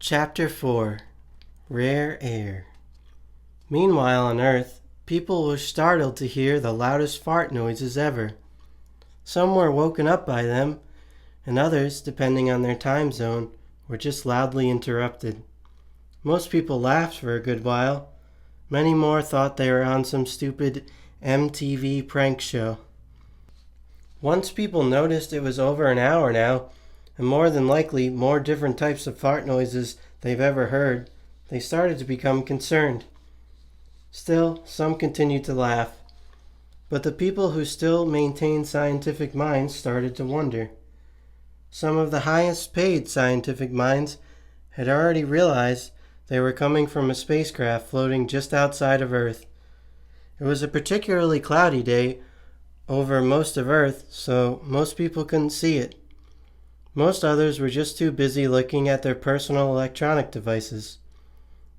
Chapter 4 Rare Air. Meanwhile on Earth, people were startled to hear the loudest fart noises ever. Some were woken up by them, and others, depending on their time zone, were just loudly interrupted. Most people laughed for a good while. Many more thought they were on some stupid MTV prank show. Once people noticed it was over an hour now, and more than likely more different types of fart noises they've ever heard, they started to become concerned. Still, some continued to laugh. But the people who still maintained scientific minds started to wonder. Some of the highest paid scientific minds had already realized they were coming from a spacecraft floating just outside of Earth. It was a particularly cloudy day over most of Earth, so most people couldn't see it. Most others were just too busy looking at their personal electronic devices.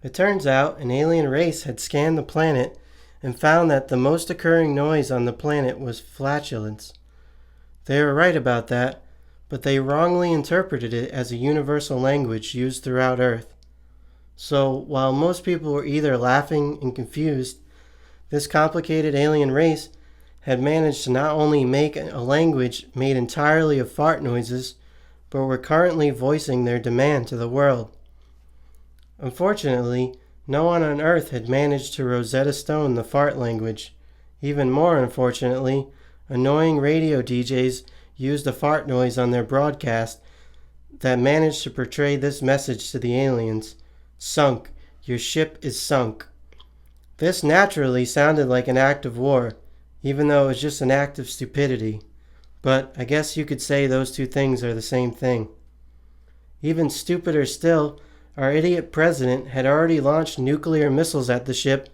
It turns out an alien race had scanned the planet and found that the most occurring noise on the planet was flatulence. They were right about that, but they wrongly interpreted it as a universal language used throughout Earth. So, while most people were either laughing and confused, this complicated alien race had managed to not only make a language made entirely of fart noises, but were currently voicing their demand to the world. Unfortunately, no one on Earth had managed to Rosetta Stone the fart language. Even more unfortunately, annoying radio DJs used a fart noise on their broadcast that managed to portray this message to the aliens: "Sunk. Your ship is sunk." This naturally sounded like an act of war, even though it was just an act of stupidity. But I guess you could say those two things are the same thing. Even stupider still, our idiot president had already launched nuclear missiles at the ship,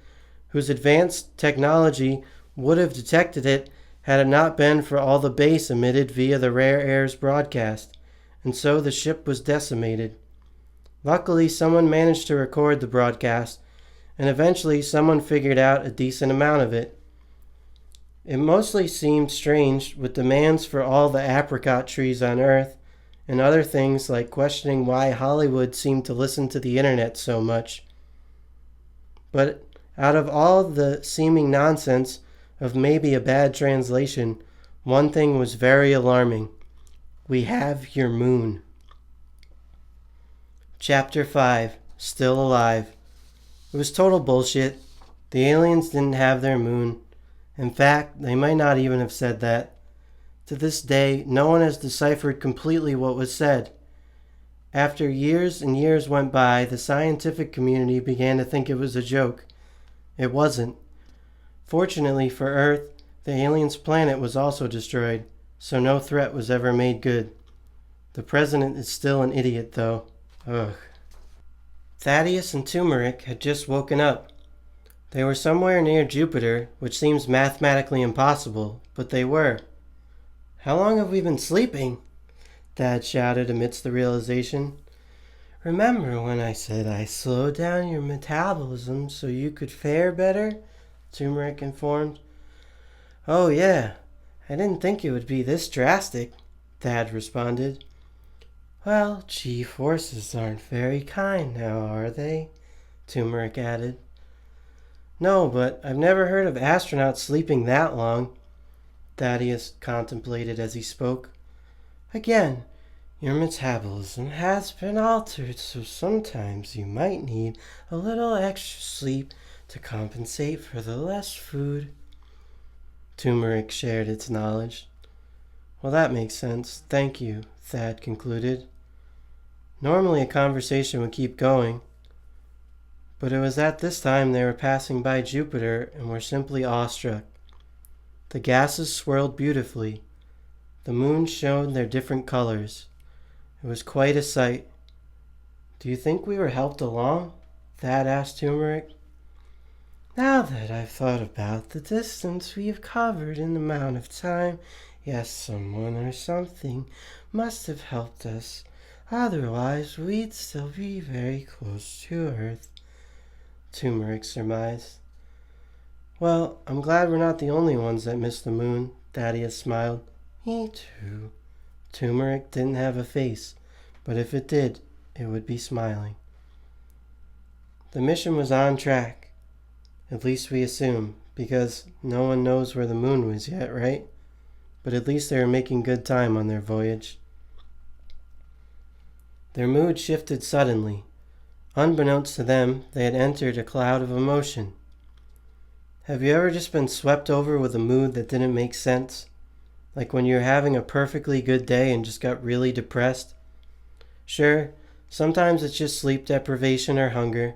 whose advanced technology would have detected it had it not been for all the bass emitted via the Rare Air's broadcast, and so the ship was decimated. Luckily, someone managed to record the broadcast, and eventually someone figured out a decent amount of it. It mostly seemed strange, with demands for all the apricot trees on Earth, and other things like questioning why Hollywood seemed to listen to the internet so much. But out of all the seeming nonsense of maybe a bad translation, one thing was very alarming. We have your moon. Chapter 5 Still Alive. It was total bullshit. The aliens didn't have their moon. In fact, they might not even have said that. To this day, no one has deciphered completely what was said. After years and years went by, the scientific community began to think it was a joke. It wasn't. Fortunately for Earth, the aliens' planet was also destroyed, so no threat was ever made good. The president is still an idiot, though. Ugh. Thaddeus and Turmeric had just woken up. They were somewhere near Jupiter, which seems mathematically impossible, but they were. "How long have we been sleeping?" Thad shouted amidst the realization. "Remember when I said I slowed down your metabolism so you could fare better?" Turmeric informed. "Oh yeah, I didn't think it would be this drastic," Thad responded. "Well, G-forces aren't very kind now, are they?" Turmeric added. "No, but I've never heard of astronauts sleeping that long," Thaddeus contemplated as he spoke. "Again, your metabolism has been altered, so sometimes you might need a little extra sleep to compensate for the less food." Turmeric shared its knowledge. "Well, that makes sense. Thank you," Thad concluded. Normally a conversation would keep going, but it was at this time they were passing by Jupiter and were simply awestruck. The gases swirled beautifully. The moon showed their different colors. It was quite a sight. "Do you think we were helped along?" Thad asked Turmeric. "Now that I've thought about the distance we've covered in the amount of time, yes, someone or something must have helped us. Otherwise, we'd still be very close to Earth," Turmeric surmised. "Well, I'm glad we're not the only ones that miss the moon," Thaddeus smiled. "Me too." Turmeric didn't have a face, but if it did, it would be smiling. The mission was on track. At least we assume, because no one knows where the moon was yet, right? But at least they were making good time on their voyage. Their mood shifted suddenly. Unbeknownst to them, they had entered a cloud of emotion. Have you ever just been swept over with a mood that didn't make sense? Like when you're having a perfectly good day and just got really depressed? Sure, sometimes it's just sleep deprivation or hunger.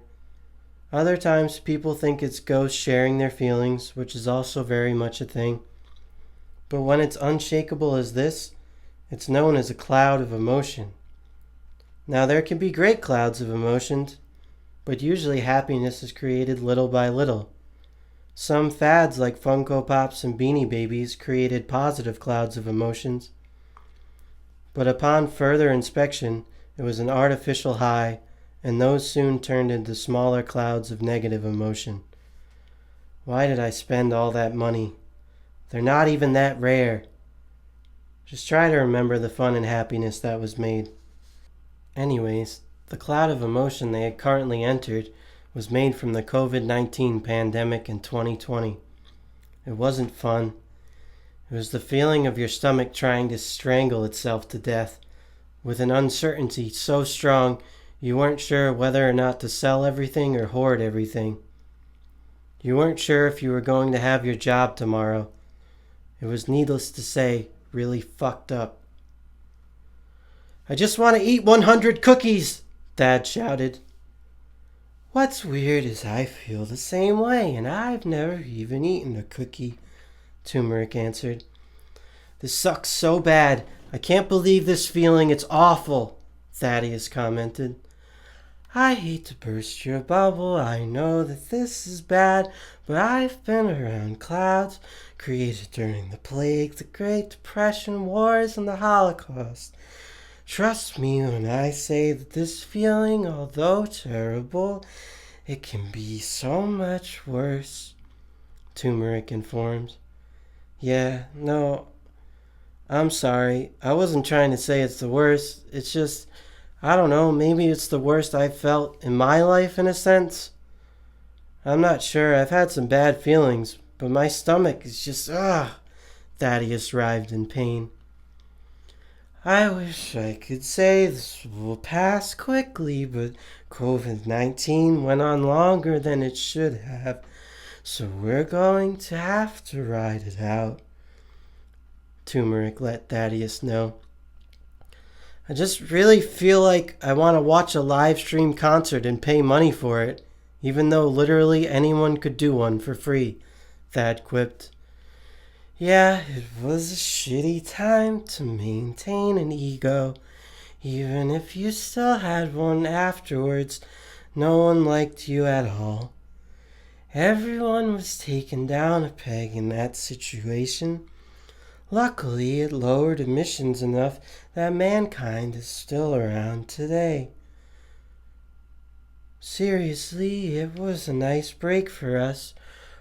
Other times people think it's ghosts sharing their feelings, which is also very much a thing. But when it's unshakable as this, it's known as a cloud of emotion. Now there can be great clouds of emotions, but usually happiness is created little by little. Some fads like Funko Pops and Beanie Babies created positive clouds of emotions. But upon further inspection, it was an artificial high, and those soon turned into smaller clouds of negative emotion. Why did I spend all that money? They're not even that rare. Just try to remember the fun and happiness that was made. Anyways, the cloud of emotion they had currently entered was made from the COVID-19 pandemic in 2020. It wasn't fun. It was the feeling of your stomach trying to strangle itself to death, with an uncertainty so strong you weren't sure whether or not to sell everything or hoard everything. You weren't sure if you were going to have your job tomorrow. It was, needless to say, really fucked up. "I just want to eat 100 cookies!" Dad shouted. "What's weird is I feel the same way, and I've never even eaten a cookie," Turmeric answered. "This sucks so bad. I can't believe this feeling. It's awful," Thaddeus commented. "I hate to burst your bubble. I know that this is bad, but I've been around clouds created during the plague, the Great Depression, wars, and the Holocaust. Trust me when I say that this feeling, although terrible, it can be so much worse," Turmeric informed. "Yeah, no, I'm sorry. I wasn't trying to say it's the worst. It's just, I don't know, maybe it's the worst I've felt in my life in a sense. I'm not sure. I've had some bad feelings, but my stomach is just, Thaddeus writhed in pain. "I wish I could say this will pass quickly, but COVID-19 went on longer than it should have, so we're going to have to ride it out," Turmeric let Thaddeus know. "I just really feel like I want to watch a live stream concert and pay money for it, even though literally anyone could do one for free," Thad quipped. "Yeah, it was a shitty time to maintain an ego. Even if you still had one afterwards, no one liked you at all. Everyone was taken down a peg in that situation. Luckily, it lowered emissions enough that mankind is still around today. Seriously, it was a nice break for us.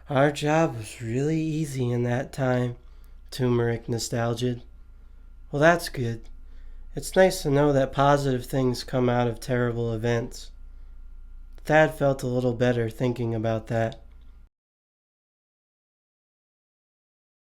Our job was really easy in that time," Turmeric nostalgiaed. "Well, that's good. It's nice to know that positive things come out of terrible events." Thad felt a little better thinking about that.